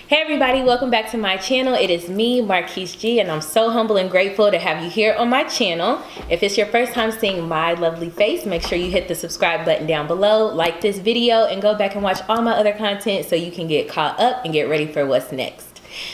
Hey everybody, welcome back to my channel. It is me, Marquise G, and I'm so humble and grateful to have you here on my channel. If it's your first time seeing my lovely face, make sure you hit the subscribe button down below, like this video, and go back and watch all my other content so you can get caught up and get ready for what's next.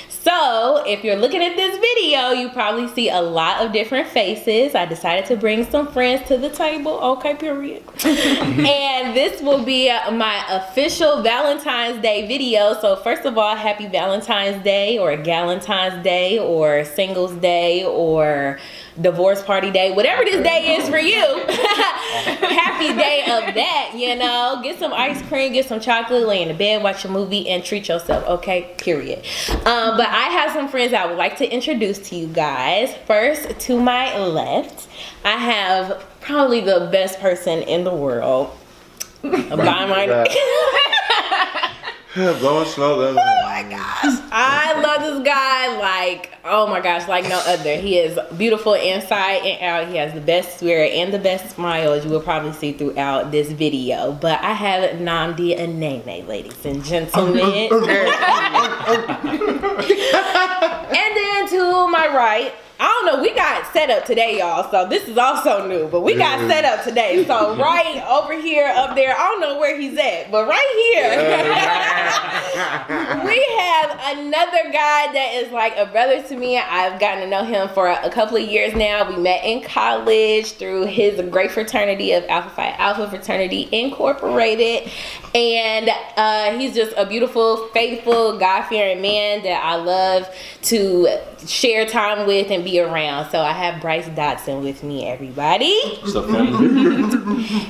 So, if you're looking at this video, you probably see a lot of different faces. I decided to bring some friends to the table. Okay, period. And this will be my official Valentine's Day video. So, first of all, happy Valentine's Day, or Galentine's Day, or Singles Day, or divorce party day, whatever this day is for you. Happy day of that, you know. Get some ice cream, get some chocolate, lay in the bed, watch a movie, and treat yourself, okay? Period. But I have some friends I would like to introduce to you guys. First, to my left, I have probably the best person in the world. By my blowing smoke. Oh my gosh. I love this guy like, oh my gosh, like no other. He is beautiful inside and out. He has the best spirit and the best smile, as you will probably see throughout this video. But I have Nnamdi and Nene, ladies and gentlemen. And then to my right, I don't know, we got set up today, y'all, so this is also new, but we got set up today. So right over here, up there, I don't know where he's at, but right here, we have another guy that is like a brother to me. I've gotten to know him for a couple of years now. We met in college through his great fraternity of Alpha Phi Alpha Fraternity Incorporated, and he's just a beautiful, faithful, God-fearing man that I love to share time with and be around. So I have Bryce with me, everybody. What's up, family?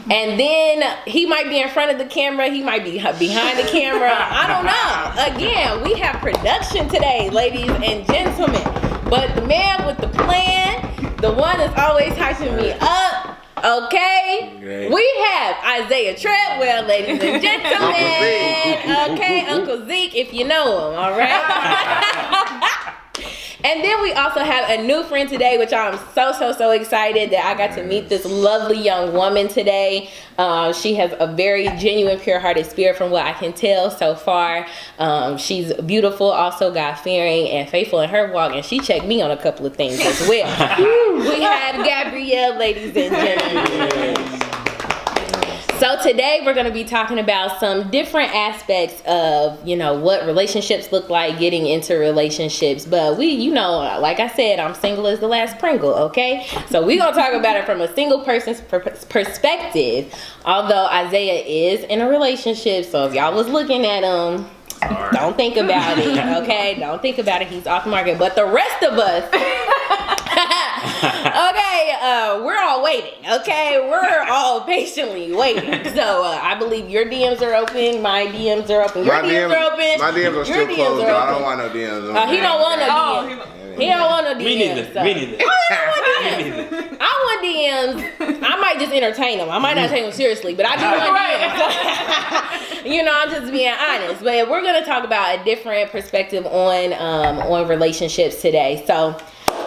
And then he might be in front of the camera, he might be behind the camera, I don't know. Again, we have production today, ladies and gentlemen. But the man with the plan, the one that's always hyping me up, okay? Great. We have Isaiah Treadwell, ladies and gentlemen. Okay, Uncle Zeke, if you know him, all right? And then we also have a new friend today, which I'm so excited that I got to meet this lovely young woman today. She has a very genuine, pure-hearted spirit from what I can tell so far. She's beautiful, also God-fearing, and faithful in her walk, and she checked me on a couple of things as well. We have Gabrielle, ladies and gentlemen. So today we're going to be talking about some different aspects of, you know, what relationships look like, getting into relationships. But we, you know, like I said, I'm single as the last Pringle, okay? So we're going to talk about it from a single person's perspective, although Isaiah is in a relationship. So if y'all was looking at him, don't think about it, okay? Don't think about it. He's off the market. But the rest of us... okay, we're all waiting, okay? We're all patiently waiting. So, I believe your DMs are open, my DMs are open, your DMs are open. My DMs are still closed, though. I don't want no DMs. He don't want no DMs. He don't want no DMs. Me neither. So. Me neither. I want DMs. I might just entertain them. I might not take them seriously, but I do want DMs. You know, I'm just being honest. But we're going to talk about a different perspective on relationships today. So,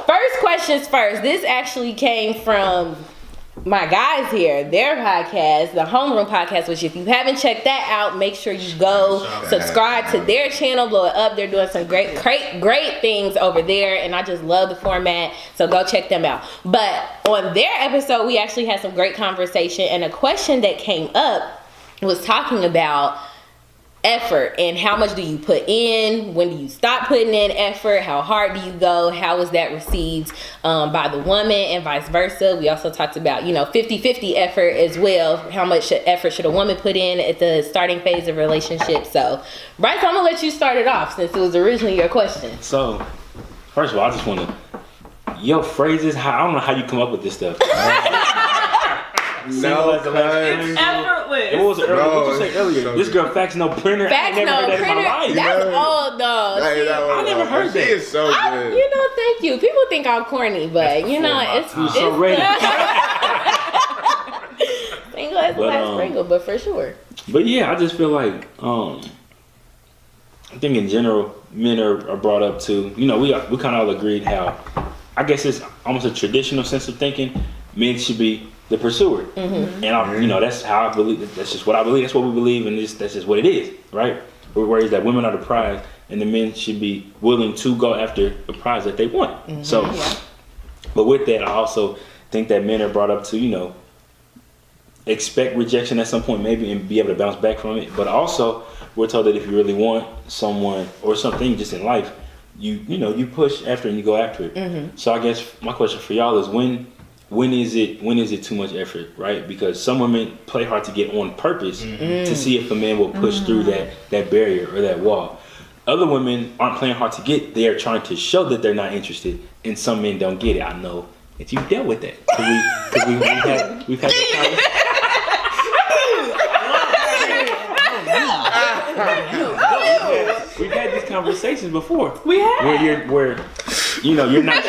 first questions first. This actually came from my guys here, their podcast, the Homeroom Podcast, which if you haven't checked that out, make sure you go subscribe to their channel, blow it up. They're doing some great things over there, and I just love the format, so go check them out. But on their episode, we actually had some great conversation, and a question that came up was talking about effort and how much do you put in, when do you stop putting in effort, how hard do you go, how is that received by the woman, and vice versa. We also talked about, you know, 50-50 effort as well. How much effort should a woman put in at the starting phase of a relationship? So Bryce, I'm gonna let you start it off since it was originally your question. So first of all, I just want to, your phrases, I don't know how you come up with this stuff. Effortless. What was it earlier? What you say earlier? This girl fax no printer. Fax I never no heard that in printer. my life. That's old though. I never heard that. She is so good. You know, thank you. People think I'm corny, but you know, it's so ready. Single as the last Pringle, but for sure. But yeah, I just feel like I think in general, men are brought up to, you know, we kind of all agreed how, I guess it's almost a traditional sense of thinking, men should be the pursuer. Mm-hmm. And, you know, that's how I believe, that's just what I believe, that's what we believe, and that's just what it is, right? Whereas that women are the prize, and the men should be willing to go after the prize that they want. So, but with that, I also think that men are brought up to, you know, expect rejection at some point maybe and be able to bounce back from it. But also, we're told that if you really want someone or something just in life, you push after and you go after it. So I guess my question for y'all is when is it too much effort, right? Because some women play hard to get on purpose to see if a man will push through that barrier or that wall. Other women aren't playing hard to get, they are trying to show that they're not interested, and some men don't get it. I know that you've dealt with that. We've had this conversation. We've had these conversations before. We have. Where you're not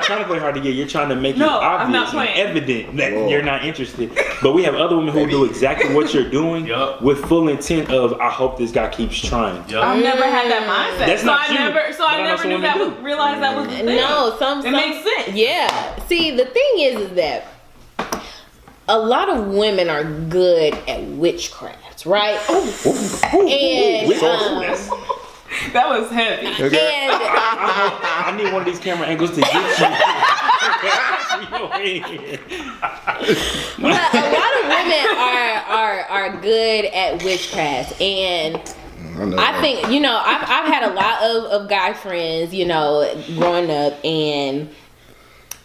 trying to play hard to get. You're trying to make it obvious and evident that you're not interested. But we have other women who do exactly what you're doing with full intent of, I hope this guy keeps trying. I've never had that mindset. That's not you. I never knew that. Realized that was the thing. No, it makes sense. Yeah. See, the thing is that a lot of women are good at witchcraft, right? And that was heavy. Okay. and I need one of these camera angles to get you. but a lot of women are good at witchcraft, and I think, you know, I've had a lot of guy friends, you know, growing up, and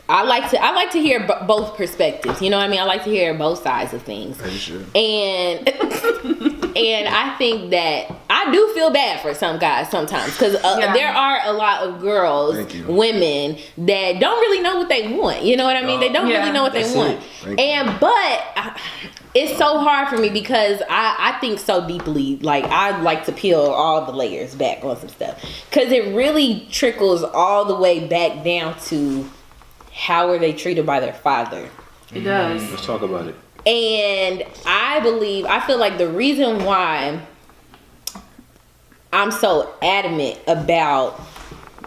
I like to hear both perspectives. You know what I mean? I like to hear both sides of things. And I think that I do feel bad for some guys sometimes, because there are a lot of girls, women that don't really know what they want. You know what I mean? They don't really know what they want. But it's so hard for me because I think so deeply. Like, I like to peel all the layers back on some stuff, because it really trickles all the way back down to how are they treated by their father. It does. Let's talk about it. And I feel like the reason why I'm so adamant about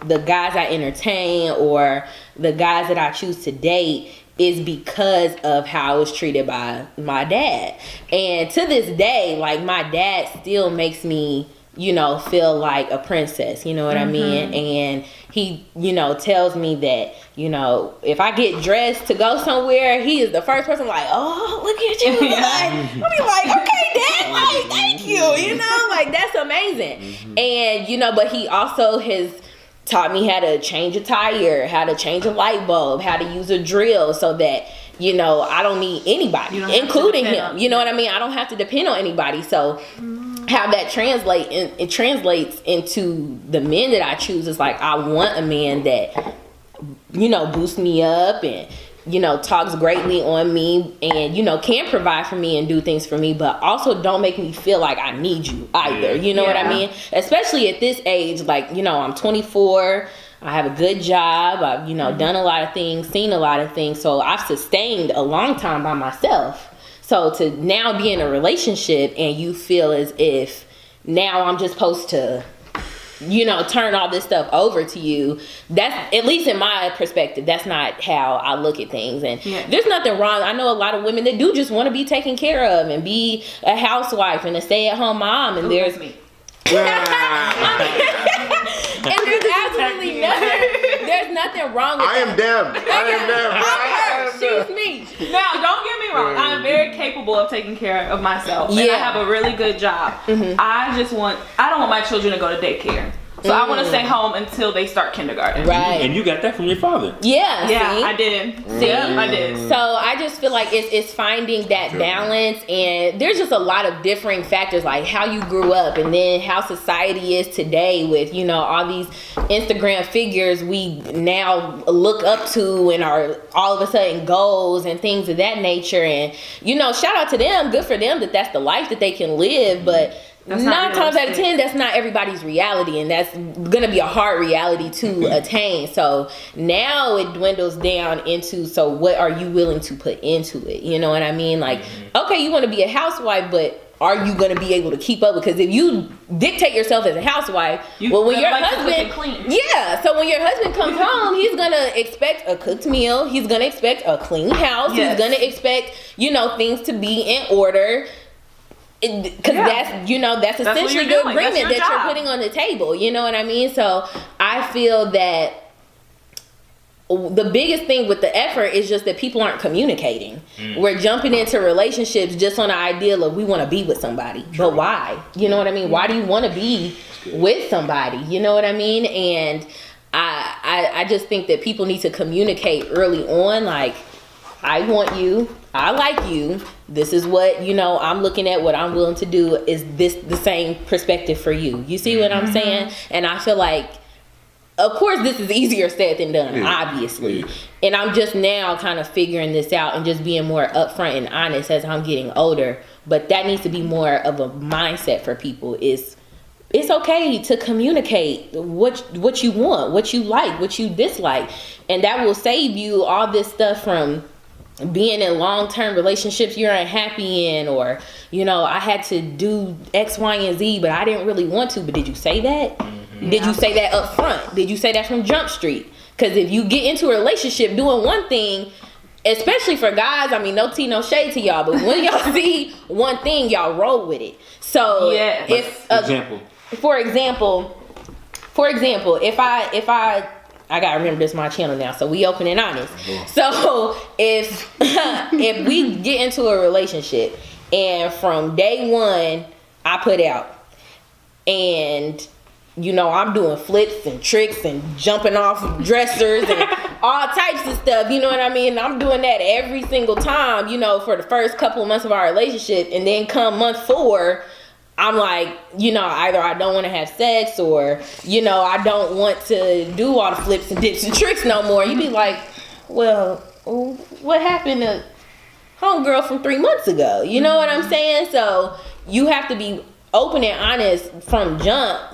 the guys I entertain or the guys that I choose to date is because of how I was treated by my dad. And to this day, like, my dad still makes me, you know, feel like a princess, you know what I mean? And he, you know, tells me that, you know, if I get dressed to go somewhere, he is the first person like, oh, look at you. Like, I'll be like, okay, Dad, like, thank you, you know, like, that's amazing. And, you know, but he also has taught me how to change a tire, how to change a light bulb, how to use a drill, so that, you know, I don't need anybody, including him. You know what I mean? I don't have to depend on anybody. So how that translates into the men that I choose is like, I want a man that, you know, boosts me up and, you know, talks greatly on me and, you know, can provide for me and do things for me, but also don't make me feel like I need you either. You know what I mean? Especially at this age, like, you know, I'm 24. I have a good job. I've, you know, done a lot of things, seen a lot of things. So I've sustained a long time by myself. So to now be in a relationship and you feel as if now I'm just supposed to, you know, turn all this stuff over to you, that's, at least in my perspective, that's not how I look at things. And there's nothing wrong. I know a lot of women that do just want to be taken care of and be a housewife and a stay-at-home mom. And there's me. And there's absolutely nothing wrong with I am them. She's me. Now, don't get me wrong. I'm very capable of taking care of myself. And I have a really good job. I don't want my children to go to daycare. So I want to stay home until they start kindergarten. Right. And you got that from your father. Yeah. Yeah, see? I did. See? Yeah, I did. So I just feel like it's finding that balance, and there's just a lot of differing factors, like how you grew up and then how society is today with, you know, all these Instagram figures we now look up to and are all of a sudden goals and things of that nature. And, you know, shout out to them. Good for them that that's the life that they can live. But that's 9 times out of 10, that's not everybody's reality, and that's gonna be a hard reality to attain. So now it dwindles down into, so what are you willing to put into it? You know what I mean? Like, okay, you want to be a housewife, but are you gonna be able to keep up? Because if you dictate yourself as a housewife, well, when your husband, so when your husband comes home, he's gonna expect a cooked meal. He's gonna expect a clean house. He's gonna expect, you know, things to be in order. Because that's essentially the agreement that you're putting on the table. You know what I mean? So I feel that the biggest thing with the effort is just that people aren't communicating. We're jumping into relationships just on the ideal of we want to be with somebody. But why? You know what I mean? Why do you want to be with somebody? You know what I mean? And I just think that people need to communicate early on, like, I want you, I like you, this is what, I'm looking at, what I'm willing to do. Is this the same perspective for you? You see what I'm saying? And I feel like, of course, this is easier said than done, obviously. And I'm just now kind of figuring this out and just being more upfront and honest as I'm getting older. But that needs to be more of a mindset for people. It's okay to communicate what you want, what you like, what you dislike. And that will save you all this stuff from being in long-term relationships you're unhappy in, or, I had to do X, Y, and Z, but I didn't really want to. But did you say that? Did you say that up front? Did you say that from Jump Street? Because if you get into a relationship doing one thing, especially for guys, I mean, no tea, no shade to y'all, but when y'all see one thing, y'all roll with it. So for example, if I gotta remember this is my channel now, so we open and honest. So if we get into a relationship and from day one I put out and I'm doing flips and tricks and jumping off dressers and all types of stuff, you know what I mean? I'm doing that every single time, for the first couple of months of our relationship, and then come month 4, I'm like, either I don't want to have sex or, I don't want to do all the flips and dips and tricks no more. You'd be like, well, what happened to homegirl from 3 months ago? You know what I'm saying? So you have to be open and honest from jump,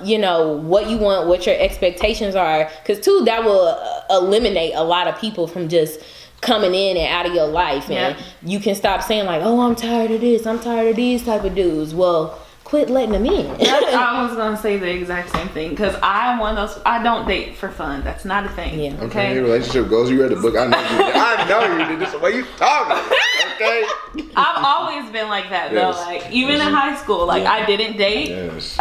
what you want, what your expectations are. Because, too, that will eliminate a lot of people from just coming in and out of your life. And you can stop saying, like, oh, I'm tired of this, I'm tired of these type of dudes. Well, quit letting them in. I was gonna say the exact same thing, because I'm one of those. I don't date for fun. That's not a thing. Yeah. Okay. Your relationship goals. You read the book. I know you did this. The way you talking. Okay. I've always been like that though. Like even in high school, like I didn't date. Yes.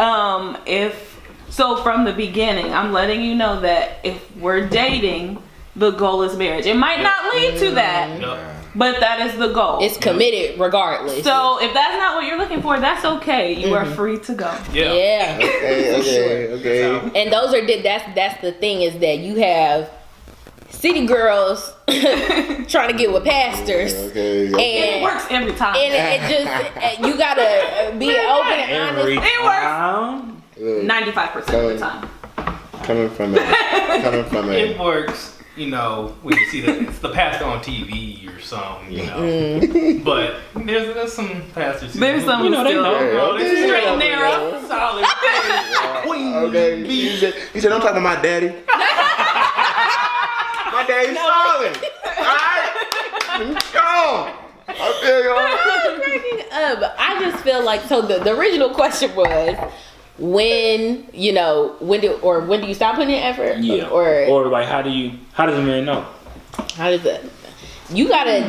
So from the beginning, I'm letting you know that if we're dating, the goal is marriage. It might not lead to that. But that is the goal. It's committed regardless. So if that's not what you're looking for, that's okay. You are free to go. Yeah. Okay. And those are that's the thing, is that you have city girls trying to get with pastors. Okay. And it works every time. And it just, you gotta be open and honest. It works 95% of the time. Coming from a it works. When you see it's the pastor on TV or something, but there's some pastors. There's some, they know. They straight and narrow, solid. Okay. He said, "Don't talk about my daddy." My daddy's solid. All right, go. I feel you. I just feel like, so the original question was, when do you stop putting in effort? Yeah. Or like, how does a man know? How does it? You gotta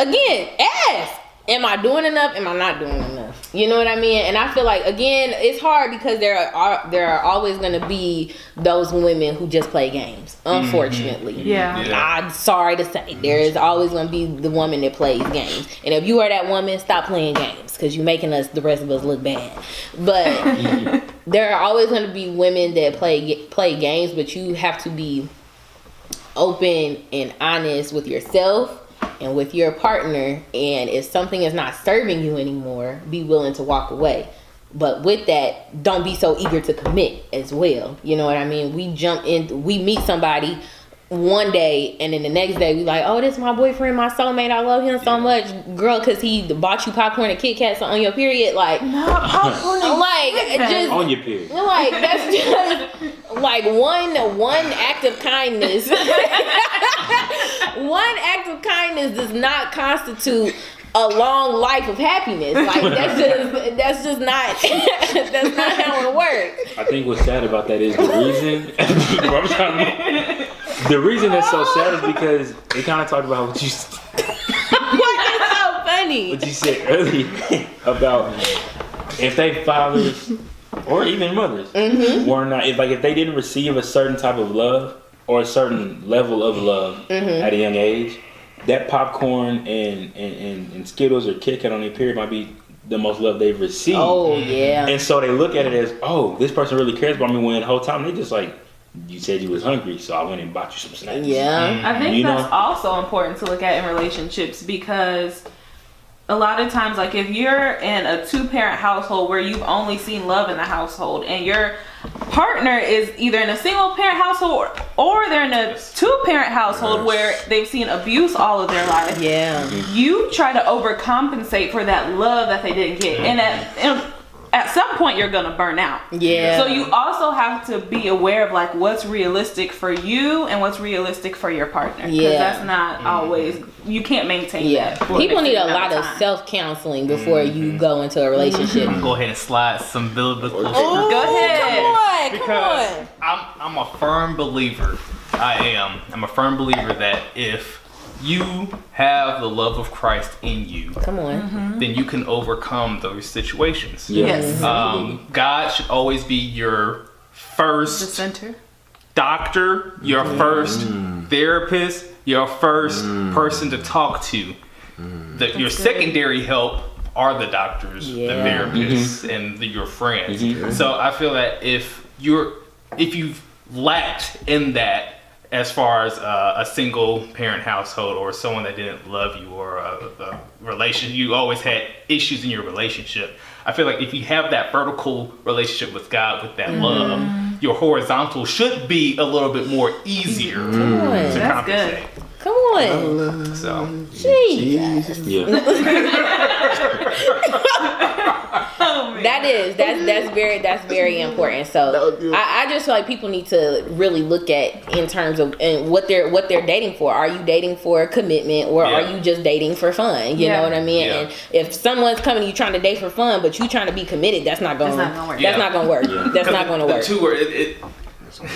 again ask. Am I doing enough? Am I not doing enough? You know what I mean? And I feel like, again, it's hard because there are always gonna be those women who just play games. Unfortunately, I'm sorry to say, there is always gonna be the woman that plays games. And if you are that woman, stop playing games, because you're making the rest of us look bad. But there are always gonna be women that play games, but you have to be open and honest with yourself and with your partner, and if something is not serving you anymore, be willing to walk away. But with that, don't be so eager to commit as well. You know what I mean? We meet somebody one day, and then the next day we like, oh, this is my boyfriend, my soulmate, I love him so much, girl, because he bought you popcorn and Kit Kats on your period. Like, not popcorn. Like, just on your period. Like, that's just like one act of kindness. One act of kindness does not constitute a long life of happiness. Like, that's just not that's not how it works. I think what's sad about that is the reason that's so sad is because they kind of talked about what you What is so funny? What you said earlier about if they fathers or even mothers were not, if they didn't receive a certain type of love or a certain level of love at a young age, that popcorn and Skittles or Kit Kat on their period might be the most love they've received. Oh yeah. And so they look at it as, oh, this person really cares about me, when the whole time they just like, you said you was hungry, so I went and bought you some snacks. Yeah. I think that's also important to look at in relationships, because a lot of times, like if you're in a 2-parent household where you've only seen love in the household, and your partner is either in a single parent household or they're in a 2-parent household where they've seen abuse all of their life. Yeah. You try to overcompensate for that love that they didn't get. And at some point you're gonna burn out. Yeah. So you also have to be aware of like what's realistic for you and what's realistic for your partner. Because that's not always, you can't maintain that. People need a lot of self-counseling before you go into a relationship. Go ahead and slide some biblical. Oh, go ahead. Because I'm a firm believer. I'm a firm believer that if you have the love of Christ in you, then you can overcome those situations. Yes. God should always be your first center doctor, your first therapist, your first person to talk to. Your secondary help are the doctors, the therapists, and your friends. So I feel that if you've lacked in that, as far as a single parent household or someone that didn't love you, or a relation, you always had issues in your relationship. I feel like if you have that vertical relationship with God, with that love, your horizontal should be a little bit more easier to compensate. Good. Come on. So, Jesus. Yeah. That's very important. So I just feel like people need to really look at in terms of what they're dating for. Are you dating for commitment, or are you just dating for fun? You know what I mean? And if someone's coming to you trying to date for fun, but you trying to be committed, that's not going to work. That's not going to work. That's not going to work. The two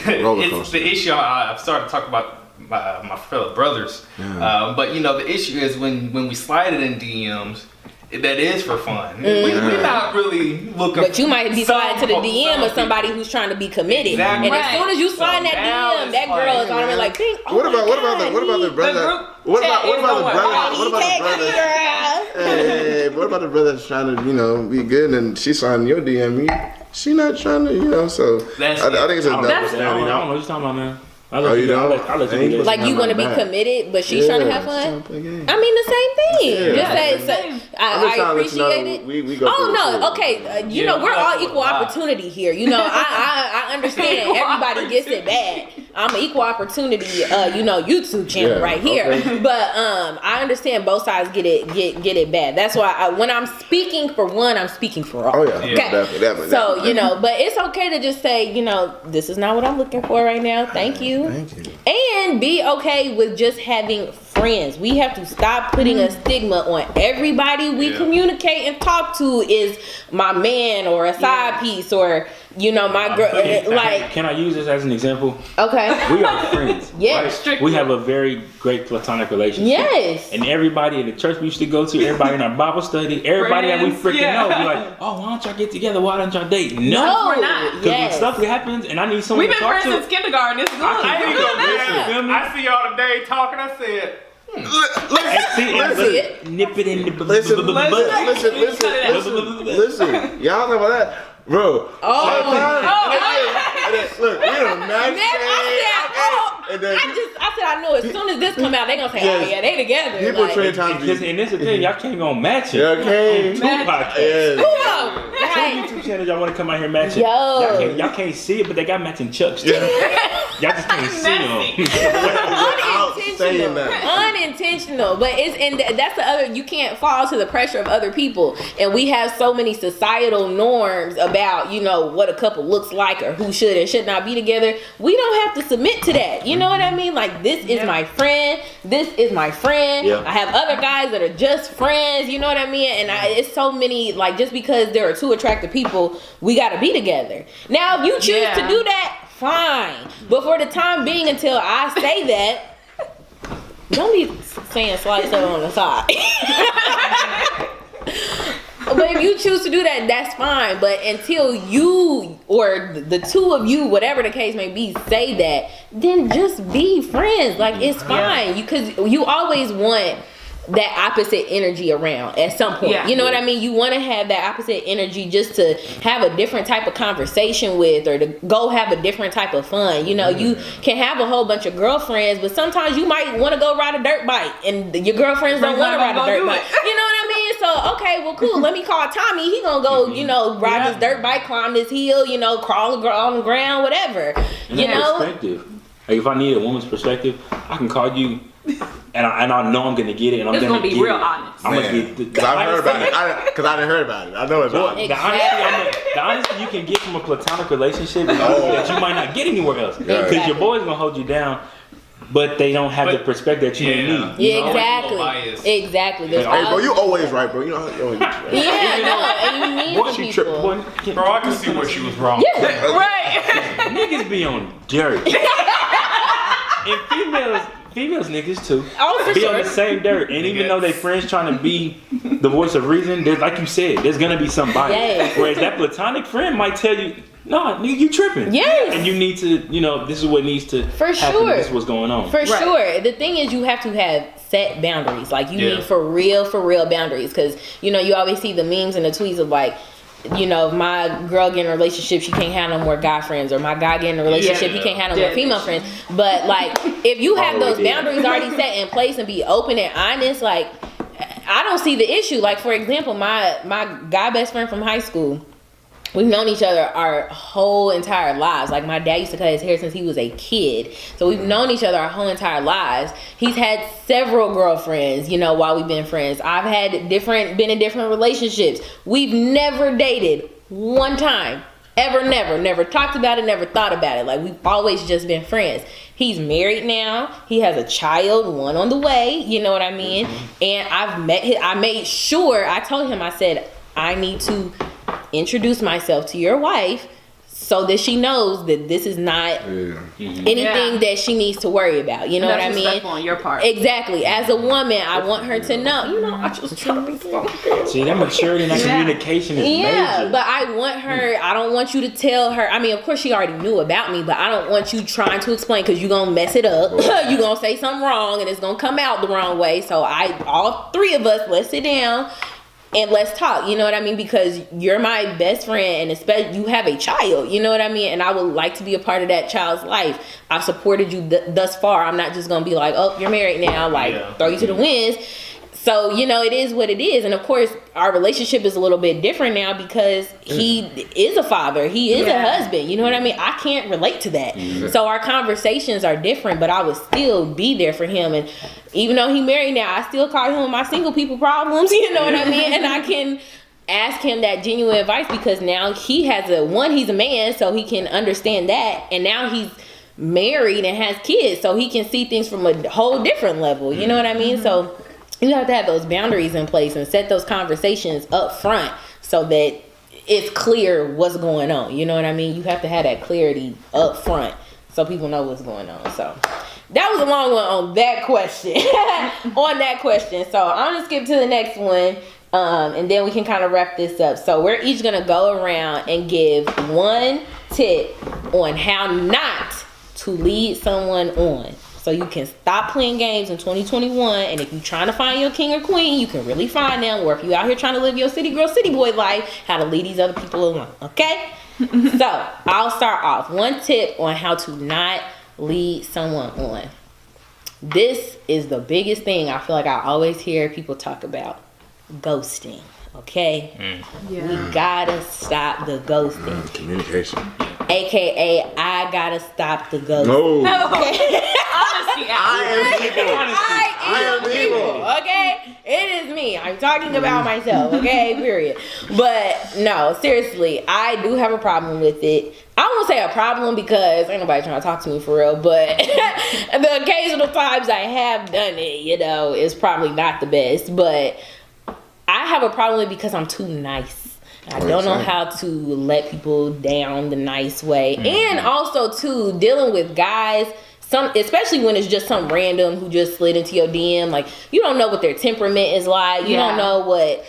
it's the issue. I've started to talk about my fellow brothers, but the issue is when we slide it in DMs, that is for fun. We're not really looking. But you might be sliding to the DM of somebody who's trying to be committed, and as soon as you slide that DM, that girl is automatically like, what about the brother? What about the brother that's trying to be good, and she's sliding your DM? She not trying to, so I think it's a double standard. I don't know what you're talking about, man. I'll let you like you want to be committed, but she's trying to have fun. I mean, the same thing. Just say, I appreciate it. We go okay. We're all equal opportunity here. I understand everybody gets it bad. I'm an equal opportunity, YouTube channel right here. Okay. But I understand both sides get it bad. That's why when I'm speaking for one, I'm speaking for all. Oh yeah, okay? Definitely. So but it's okay to just say, this is not what I'm looking for right now. Thank you. And be okay with just having friends. We have to stop putting a stigma on everybody we communicate and talk to is my man or a side piece or my girl. Can I use this as an example? Okay. We are friends. Yes. Right? We have a very great platonic relationship. Yes. And everybody in the church we used to go to, everybody in our Bible study, everybody that we freaking know, be like, oh, why don't y'all get together? Why don't y'all date? No, we're not. Because when stuff happens and I need someone to talk to. We've been friends since kindergarten. It's good. I see y'all today talking. I said, nip it in the listen. Y'all know about that, bro. Look, we don't match. I said I know as soon as this come out, they gonna say, oh yeah, they together. People trade times. And this is the thing, y'all can't go match it. Okay. Two podcasts. Two YouTube channels y'all want to come out here matching. Y'all can't see it, but they got matching chucks too. Y'all just can't see them. Unintentional. But that's the other. You can't fall to the pressure of other people, and we have so many societal norms about what a couple looks like or who should and should not be together. We don't have to submit to that. You know what I mean? Like, this is my friend. This is my friend. I have other guys that are just friends. You know what I mean? And it's so many, like, just because there are two attractive people, we got to be together. Now, if you choose to do that, fine. But for the time being, until I say that, don't be saying slice up on the side. But But if you choose to do that, that's fine. But until you or the two of you, whatever the case may be, say that, then just be friends. Like, it's fine. Because you always want that opposite energy around at some point. You know what I mean? You want to have that opposite energy just to have a different type of conversation with, or to go have a different type of fun. You know, you can have a whole bunch of girlfriends, but sometimes you might want to go ride a dirt bike and your girlfriends don't want to ride a dirt bike. You know what I mean? So, okay, well, cool. Let me call Tommy. He gonna go, you know, ride this dirt bike, climb this hill, you know, crawl on the ground, whatever. And you know? Perspective. Like, if I need a woman's perspective, I can call you. And I know I'm gonna get it, and I'm gonna be real honest. I'm gonna get because I heard about it. Because I didn't heard about it. I know it's honest. The honesty you can get from a platonic relationship is that you might not get anywhere else. Because your boy's gonna hold you down, but they don't have the perspective that you need. Yeah, exactly. Hey, bro, you always right, bro. You know, you always right. And you need some people. Bro, I can see where she was wrong. Yeah, right. Niggas be on dirt. And females niggas too. Be on the same dirt. And even though they friends trying to be the voice of reason, there's, like you said, there's gonna be somebody. Whereas that platonic friend might tell you, no, nigga, you tripping. Yes. And you need to, you know, this is what needs to happen. This is what's going on. For sure. The thing is, you have to have set boundaries. Like, you need for real boundaries. Because, you know, you always see the memes and the tweets of like, you know, my girl getting a relationship, she can't have no more guy friends, or my guy getting a relationship, he can't have no more female friends. But like, if you have those boundaries already set in place and be open and honest, like, I don't see the issue. Like, for example, my guy best friend from high school, we've known each other our whole entire lives. Like, my dad used to cut his hair since he was a kid. So we've known each other our whole entire lives. He's had several girlfriends, you know, while we've been friends. I've been in different relationships. We've never dated one time. Ever, never talked about it, never thought about it. Like, we've always just been friends. He's married now. He has a child, one on the way. You know what I mean? And I made sure, I told him, I said, I need to introduce myself to your wife so that she knows that this is not anything that she needs to worry about. You know what I mean? Respectful on your part. Exactly. As a woman, I want her to know, you know, I just try to be so good. See, that maturity and that communication is major. But I want her, I don't want you to tell her, I mean, of course she already knew about me, but I don't want you trying to explain, because you're going to mess it up. You're going to say something wrong and it's going to come out the wrong way. So all three of us, let's sit down and let's talk, you know what I mean? Because you're my best friend, and especially you have a child, you know what I mean? And I would like to be a part of that child's life. I've supported you thus far. I'm not just going to be like, oh, you're married now, like throw you to the winds. So, you know, it is what it is. And of course, our relationship is a little bit different now because he is a father. He is a husband. You know what I mean? I can't relate to that. So our conversations are different, but I would still be there for him. And even though he married now, I still call him my single people problems. You know what I mean? And I can ask him that genuine advice, because now he has he's a man, so he can understand that. And now he's married and has kids, so he can see things from a whole different level. You know what I mean? So you have to have those boundaries in place and set those conversations up front so that it's clear what's going on. You know what I mean? You have to have that clarity up front so people know what's going on. So that was a long one on that question. So I'm gonna skip to the next one, and then we can kind of wrap this up. So we're each gonna go around and give one tip on how not to lead someone on. So you can stop playing games in 2021, and if you're trying to find your king or queen, you can really find them. Or if you're out here trying to live your city girl, city boy life, how to lead these other people along, okay? So I'll start off. One tip on how to not lead someone on. This is the biggest thing I feel like I always hear people talk about. Ghosting, okay? We gotta stop the ghosting. Communication. AKA, I gotta stop the ghosting. No. Okay. I am evil. Okay? It is me. I'm talking about myself, okay? Period. But no, seriously, I do have a problem with it. I won't say a problem because ain't nobody trying to talk to me for real, but the occasional times I have done it, you know, is probably not the best. But I have a problem with it because I'm too nice. I don't know how to let people down the nice way. And also, too, dealing with guys, especially when it's just some random who just slid into your DM. Like, you don't know what their temperament is like. You don't know what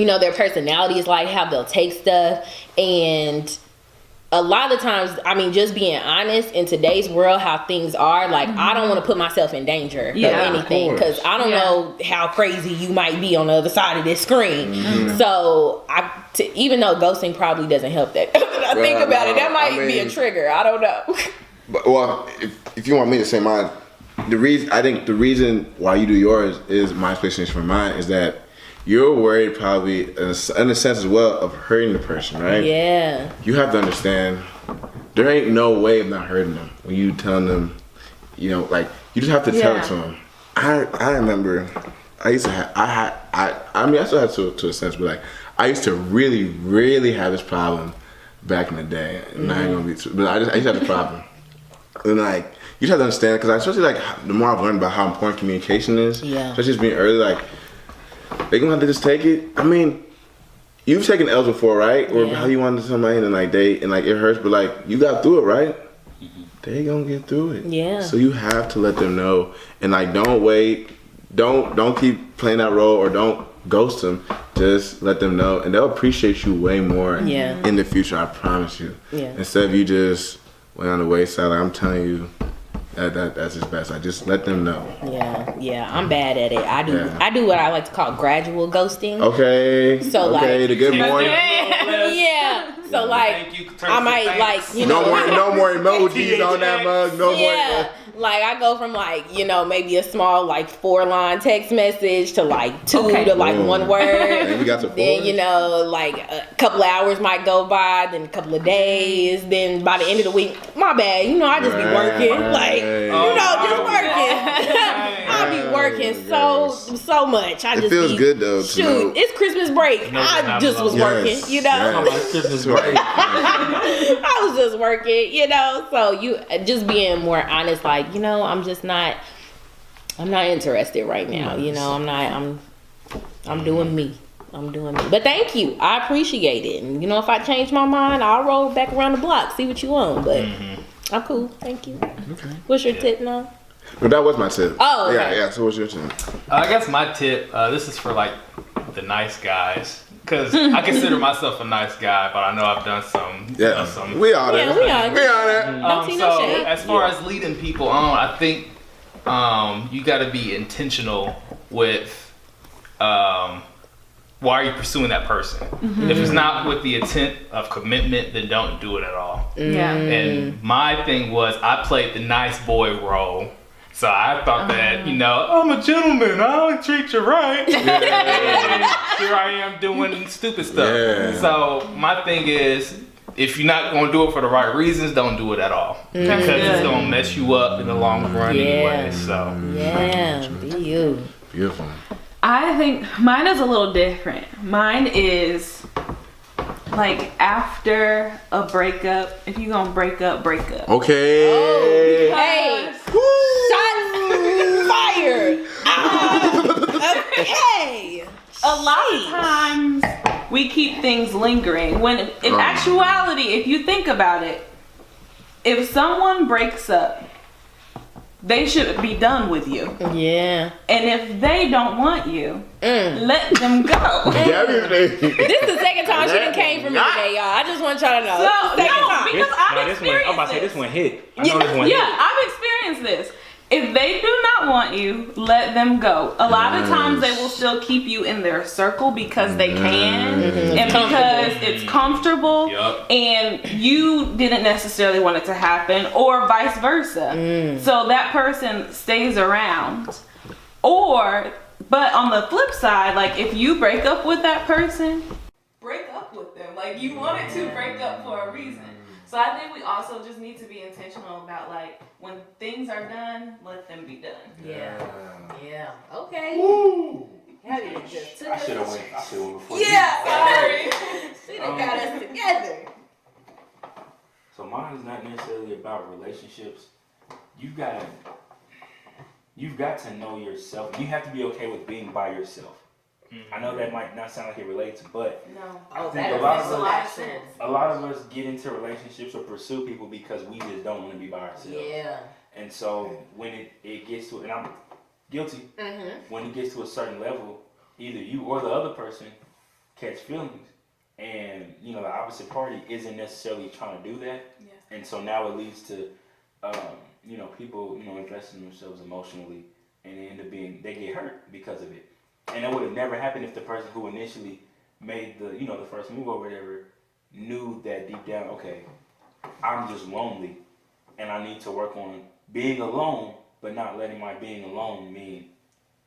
their personality is like, how they'll take stuff. And a lot of times, I mean, just being honest, in today's world, how things are, like, I don't want to put myself in danger of anything, because I don't know how crazy you might be on the other side of this screen. So, even though ghosting probably doesn't help that, I think about it, that might be a trigger. I don't know. But, well, if you want me to say mine, I think the reason why you do yours is my explanation for mine is that you're worried probably in a sense as well of hurting the person, right? Yeah. You have to understand there ain't no way of not hurting them when you telling them, like, you just have to tell it to them. I remember I used to have, I mean I still have to a sense, but like I used to really, really have this problem back in the day. And I ain't gonna be but I used to have the problem. And like, you just have to understand, because especially like the more I've learned about how important communication is, especially just being early, like, they gonna have to just take it. I mean, you've taken L's before, right? Or how you wanted somebody and like it hurts, but like you got through it, right? They gonna get through it. Yeah. So you have to let them know, and like don't wait, don't keep playing that role, or don't ghost them. Just let them know, and they'll appreciate you way more in the future. I promise you. Yeah. Instead of you just went on the wayside, like, I'm telling you. That's his best. I just let them know. Yeah, I'm bad at it. I do what I like to call gradual ghosting. Okay. So like the good morning. So like I might like no more emojis on that mug. No more. Like I go from like maybe a small like 4-line text message to like 2 to like 1 word. And we got to 4. Then like a couple of hours might go by, then a couple of days, then by the end of the week, my bad. I just be working like just working. I be working so much. It feels good though. Shoot, it's Christmas break. I just was working. Christmas break. I was just working. So you just being more honest, like. I'm just not. I'm not interested right now. I'm doing me. But thank you. I appreciate it. And if I change my mind, I'll roll back around the block, see what you want. But I'm cool. Thank you. Okay. What's your tip now? Well, that was my tip. Oh, okay. Yeah. So what's your tip? I guess my tip. This is for like the nice guys. Because I consider myself a nice guy, but I know I've done some. Yeah, we are there. We are there. So as far as leading people on, I think you got to be intentional with why are you pursuing that person. If it's not with the intent of commitment, then don't do it at all. Yeah. And my thing was I played the nice boy role. So I thought that, I'm a gentleman, I'll treat you right. Here I am doing stupid stuff. Yeah. So my thing is, if you're not going to do it for the right reasons, don't do it at all. Because it's going to mess you up in the long run anyway. So. Yeah, be you. Beautiful. I think mine is a little different. Mine is like after a breakup, if you're going to break up, break up. Okay. Hey. Shots fired. Okay. A lot of times we keep things lingering when in actuality, if you think about it, if someone breaks up, they should be done with you. Yeah. And if they don't want you, let them go. This is the second time she done came for me today, y'all. I just want y'all to know. Because I've experienced this. I'm about to say this one hit. I know this one hit. I've experienced this. If they do not want you, let them go. A lot of times they will still keep you in their circle because they can and because it's comfortable and you didn't necessarily want it to happen, or vice versa. So that person stays around. But on the flip side, like if you break up with that person, break up with them. Like you wanted to break up for a reason. So I think we also just need to be intentional about like when things are done, let them be done. Yeah. Okay. Woo. Just took I should have went before. Yeah, sorry. She done got us together. So mine is not necessarily about relationships. You've got to know yourself. You have to be okay with being by yourself. I know that might not sound like it relates, but I think a lot of us get into relationships or pursue people because we just don't want to be by ourselves. Yeah. And so when it gets to, and I'm guilty, when it gets to a certain level, either you or the other person catch feelings, and you know the opposite party isn't necessarily trying to do that, and so now it leads to you know people investing themselves emotionally, and they get hurt because of it, and that would have never happened if the person who initially made the first move or whatever knew that deep down, okay, I'm just lonely, and I need to work on being alone, but not letting my being alone mean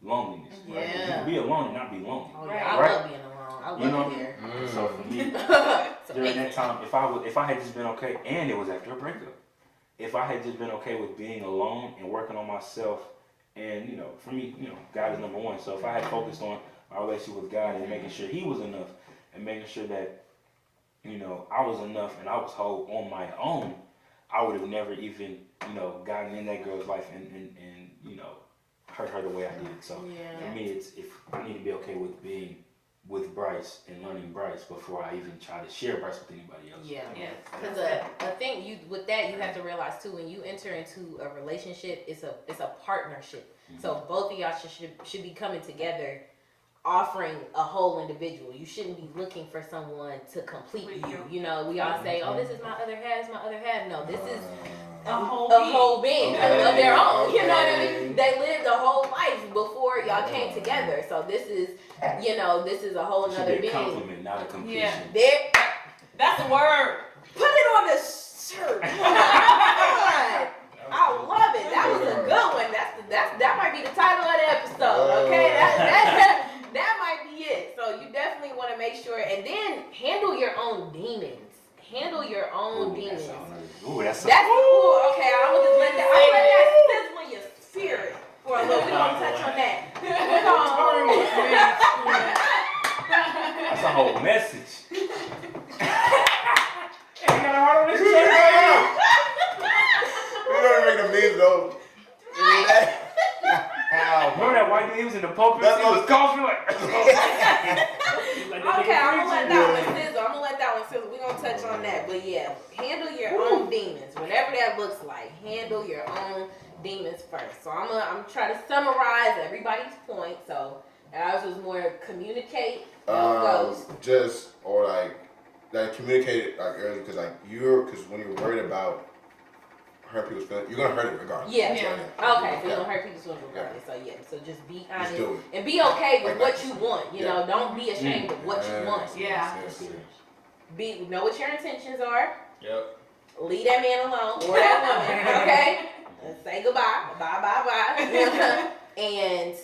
loneliness. Right? You can be alone and not be lonely. Oh, yeah, I love being alone. I love it here. So for me, during that time, if I had just been okay, and it was after a breakup, if I had just been okay with being alone and working on myself, and for me, God is number one. So if I had focused on my relationship with God and making sure He was enough, and making sure that I was enough and I was whole on my own, I would have never even gotten in that girl's life and hurt her the way I did. So for me, it's if I need to be okay with being with Bryce and learning Bryce before I even try to share Bryce with anybody else. Yeah, because I think with that you have to realize too, when you enter into a relationship, it's a partnership. Mm-hmm. So both of y'all should be coming together, offering a whole individual. You shouldn't be looking for someone to complete you. We all say, "Oh, this is my other half, it's my other half." No, this is a whole being of their own. You know what I mean? They lived a whole life before y'all came together. So this is a whole nother being. Compliment, not a completion. Yeah, that's the word. Put it on the shirt. I love it. That was a good one. That might be the title of the episode. Okay, that might be it. So you definitely want to make sure, and then handle your own demons. Handle your own demons. That's okay. I'm gonna just let that sizzle in your spirit for a little. We're gonna touch on that. That's a whole message. You got a heart on this shit. You don't make the memes though. Remember that white dude? He was in the pulpit. He was coughing like. Okay, I'm gonna let that one sizzle. We're gonna touch on that. But yeah, handle your own demons. Whatever that looks like, handle your own demons first. So I'm trying to summarize everybody's point. So ours was more communicate. Communicate it early because when you're worried about hurt people's feelings, you're gonna hurt it regardless. Yeah. Okay, so you're gonna hurt people's feelings regardless. So just be honest and be okay with what you want. Don't be ashamed of what you want. Know what your intentions are. Yep. Leave that man alone or that woman. Okay. And say goodbye. Bye. And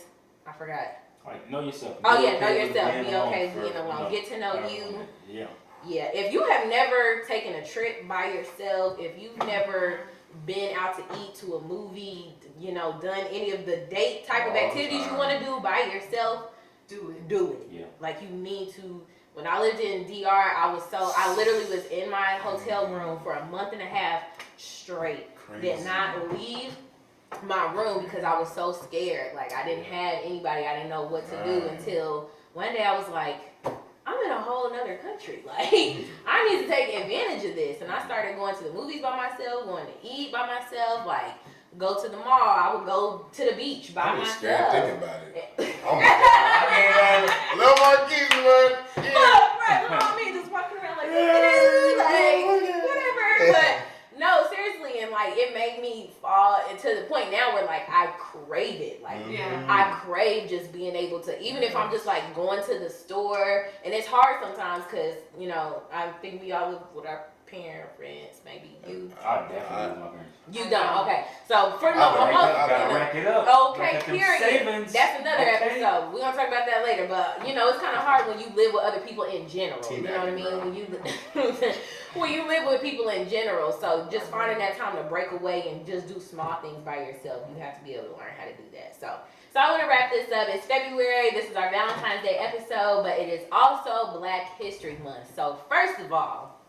I forgot. Like, know yourself. Know yourself. Be okay being alone. Get to know you. Yeah. If you have never taken a trip by yourself, if you've never been out to eat, to a movie, done any of the date type of activities you want to do by yourself, do it. Yeah. Like you need to. When I lived in DR, I literally was in my hotel room for a month and a half straight. Crazy. Did not leave my room because I was so scared. Like I didn't have anybody. I didn't know what to do until one day I was like, I'm in a whole nother country. Like, I need to take advantage of this. And I started going to the movies by myself, going to eat by myself, like, go to the mall. I would go to the beach by myself. I'm scared thinking about it. Little Marquise, man. Right, look at me just walking around like whatever. But, no, seriously, and, like, it made me fall to the point now where, like, I crave it. Like, I crave just being able to, even if I'm just, like, going to the store, and it's hard sometimes because, I think we all live with our parents, maybe you. I definitely with my parents. You don't, okay. So, for gotta rack it up. Okay, period. Savings. That's another episode. We're going to talk about that later, but, it's kind of hard when you live with other people in general. You know what I mean? When you live with people in general, so just finding that time to break away and just do small things by yourself, you have to be able to learn how to do that. So I want to wrap this up. It's February. This is our Valentine's Day episode, but it is also Black History Month. So first of all,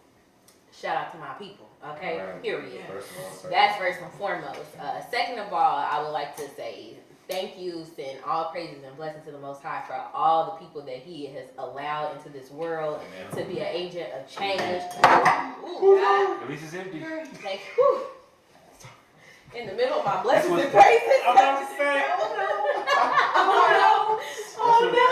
shout out to my people, okay? Right. Period. That's first and foremost. Second of all, I would like to say thank you, send all praises and blessings to the Most High for all the people that He has allowed into this world to be an agent of change. Ooh, God. At least it's empty. Thank you. In the middle of my blessings and praises. I'm about to say. Oh no.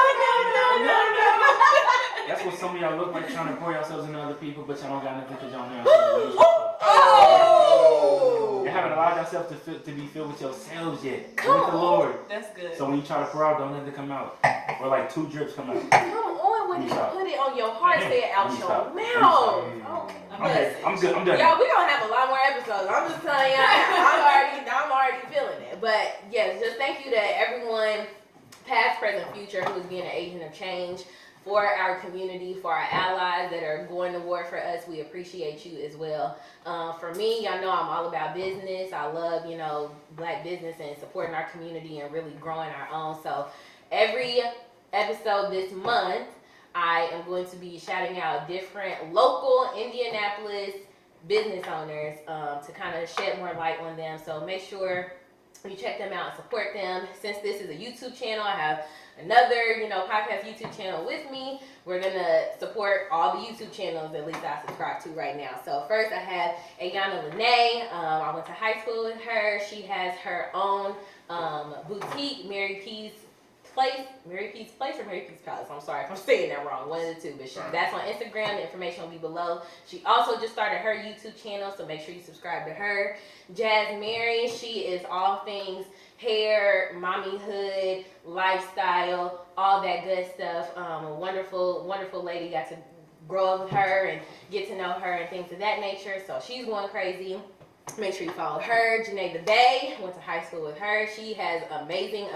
That's some of y'all look like trying to pour yourselves into other people, but y'all don't got nothing because y'all don't have relationship. Oh! You haven't allowed yourself to be filled with yourselves yet. With the Come Lord. That's good. So when you try to pour out, don't let it come out. Or like 2 drips come out. Come on, when you put it on your heart, say it out your mouth. Okay, I'm good. I'm done. Y'all, we gonna have a lot more episodes. I'm just telling y'all. I'm already feeling it. But yes, just thank you to everyone, past, present, future, who is being an agent of change for our community, for our allies that are going to war for us. We appreciate you as well. For me, y'all know I'm all about business. I love, Black business and supporting our community and really growing our own. So every episode this month, I am going to be shouting out different local Indianapolis business owners to kind of shed more light on them. So make sure you check them out and support them. Since this is a YouTube channel, I have another, podcast YouTube channel with me. We're gonna support all the YouTube channels at least I subscribe to right now. So first I have Nnamdi. I went to high school with her. She has her own boutique, Mary P's Place or Mary P's Palace. I'm sorry if I'm saying that wrong. One of the two, but that's on Instagram. The information will be below. She also just started her YouTube channel, so make sure you subscribe to her. Jazz Mary, she is all things hair, mommyhood, lifestyle, all that good stuff. A wonderful, wonderful lady. Got to grow up with her and get to know her and things of that nature. So she's going crazy. Make sure you follow her. Janae the Bay, went to high school with her. She has amazing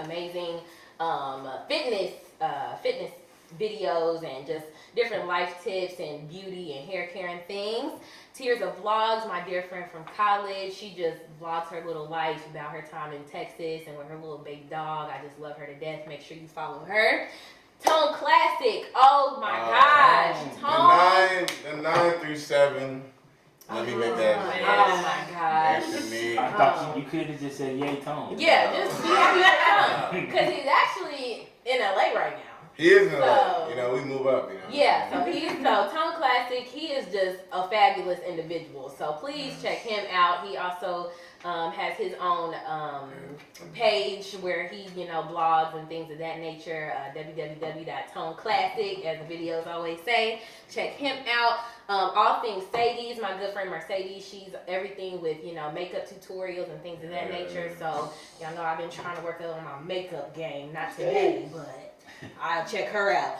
fitness videos and just different life tips and beauty and hair care and things. Tears of Vlogs, my dear friend from college, she just vlogs her little life about her time in Texas and with her little baby dog. I just love her to death. Make sure you follow her. Tone Classic, oh my gosh, Tone. The 9 through 7. Let me make that. Oh my gosh. I thought you could have just said yay Tone. Yeah, just because he's actually in LA right now. He is in LA. We move up. Yeah, so Tone Classic. He is just a fabulous individual. So please check him out. He also has his own page where he blogs and things of that nature. www.toneclassic, as the videos always say. Check him out. All things Sadie's, my good friend Mercedes, she's everything with makeup tutorials and things of that nature. So y'all know I've been trying to work on my makeup game. Not today, but I'll check her out.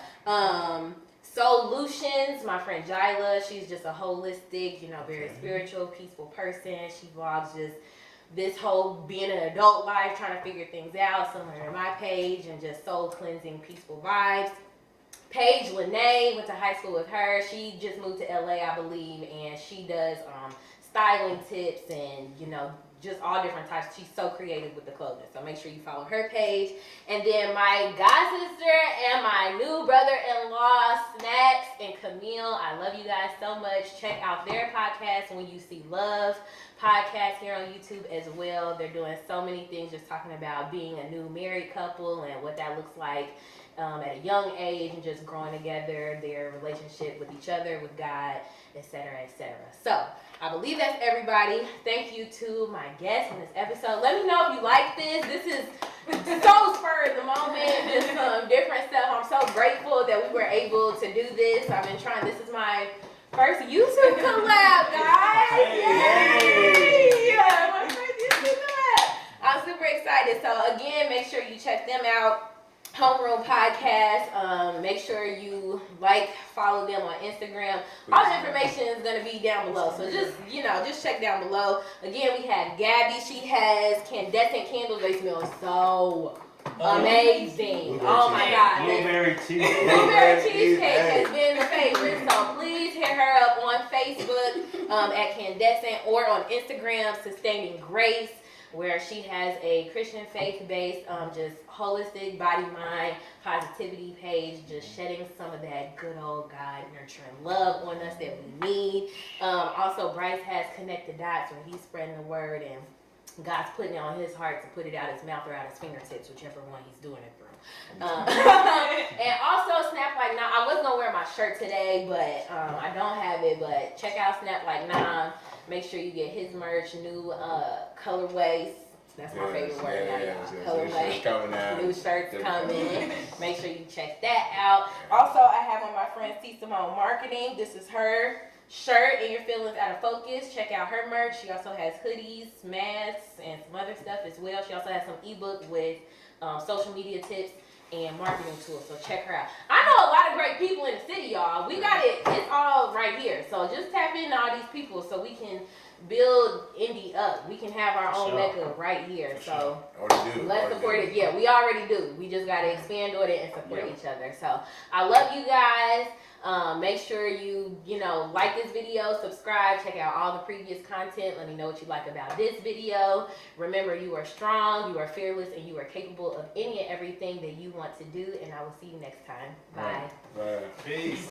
Solutions, my friend Jyla, she's just a holistic, very spiritual, peaceful person. She vlogs just this whole being an adult life, trying to figure things out, similar to my page, and just soul cleansing, peaceful vibes. Paige Lene, went to high school with her. She just moved to LA, I believe, and she does styling tips and just all different types. She's so creative with the clothing, so make sure you follow her page. And then my god sister and my new brother-in-law, Snacks and Camille, I love you guys so much. Check out their podcast, When You See Love podcast, here on YouTube as well. They're doing so many things, just talking about being a new married couple and what that looks like at a young age, and just growing together, their relationship with each other, with God, etc., etc. So I believe that's everybody. Thank you to my guests in this episode. Let me know if you like this. This is so spur of the moment, just some different stuff. I'm so grateful that we were able to do this. I've been trying. This is my first YouTube collab, guys. Yay! Yeah, my first YouTube collab. I'm super excited. So again, make sure you check them out. Homeroom Podcast. Make sure you follow them on Instagram. All the information is gonna be down below. So just check down below. Again, we have Gabby. She has incandescent candles. They smell so amazing. Oh my God. Blueberry cheesecake has been the favorite. So please hit her up on Facebook at Candescent, or on Instagram, Sustaining Grace, where she has a Christian faith-based, just holistic body, mind, positivity page, just shedding some of that good old God nurturing love on us that we need. Also, Bryce has Connect the Dots, where he's spreading the word, and God's putting it on his heart to put it out his mouth or out his fingertips, whichever one he's doing it through. And also Snap Like Nah. I was gonna wear my shirt today, but I don't have it. But check out Snap Like Nah. Make sure you get his merch, new colorways, That's my favorite word. Yes. Colorway. Shirts coming out. New shirts coming. Make sure you check that out. Also, I have on my friend C. Simone Marketing. This is her shirt and your feelings out of focus. Check out her merch. She also has hoodies, masks, and some other stuff as well. She also has some ebook with social media tips and marketing tools. So check her out. I know a lot of great people in the city, y'all. We got it. It's all right here. So just tap into all these people so we can build indie up. We can have our own mecca right here. So let's support it. Yeah, we already do. We just got to expand on it and support each other. So I love you guys. Make sure you like this video, subscribe, check out all the previous content. Let me know what you like about this video. Remember, you are strong, you are fearless, and you are capable of any and everything that you want to do. And I will see you next time. Bye. Bye. Peace.